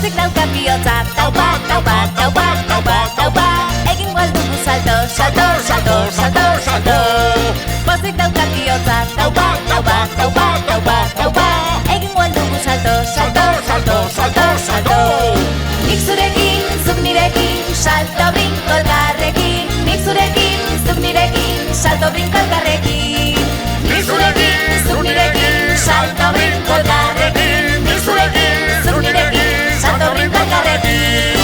Pozik dauka bihotza, taupa, taupa, taupa, taupa, taupa. Egin dugu salto, salto, salto, salto, salto. Pozik dauka bihotza, taupa, taupa, taupa, taupa, taupa. Egin dugu salto, salto, salto, salto, salto. Nik zurekin, zuk nirekin, salto brinko elkarrekin. Nik zurekin, zuk nirekin, salto brinko elkarrekin. Nik zurekin, zuk nirekin, salto brinko elkarrekin. Nik zurekin, zuk nirekin, salto brinko elkarrekin.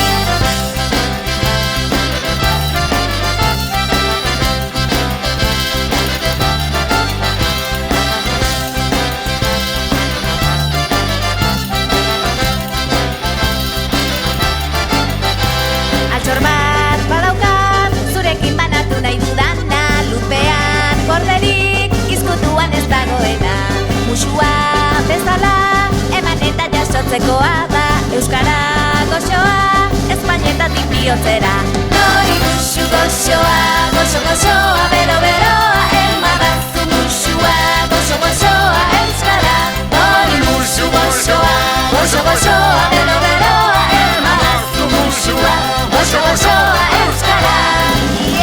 Altxor bat badaukat, zurekin banatu nahi dudana. Lupean gorderik, izkutuan ez dagoena. Musua bezala, eman eta jasotzekoa da. Euskara goxoa, espainetatik bihotzera. Nori musu goxoa, goxo goxoa, bero beroa. Emadazu musua, goxo goxoa, euskara. Nori musu goxoa, goxo goxoa, bero beroa. Emadazu musua, goxo goxoa, euskara.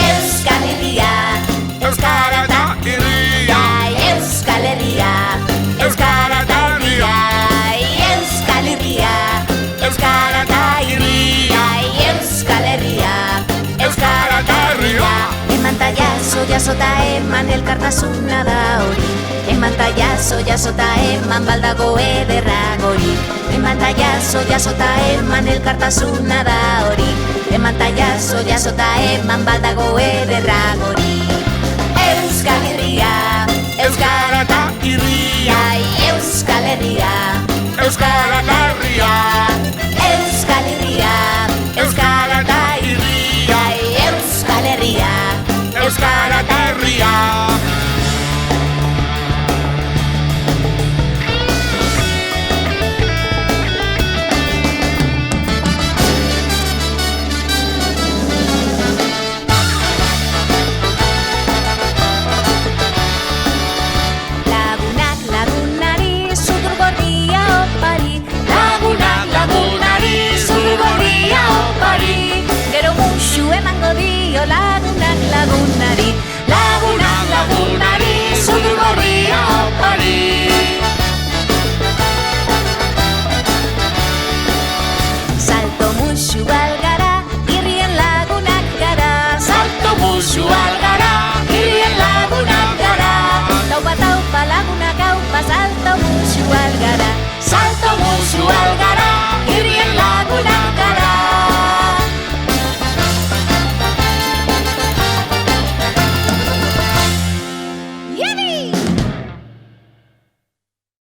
Euskal Herria, euskara eta irria. Euskal Herria, euskara eta irria. Euskal Herria, euskara eta irria. Euskal Herria, euskara eta irria. Eman ta jaso, jasota eman elkartasuna da hori. Eman ta jaso, jasota eman baldago ederra gori. Eman ta jaso, jasota eman elkartasuna da hori. Eman ta jaso, jasota eman baldago ederra gori. Euskal Herria, euskara eta irria. Euskal Herria, euskara eta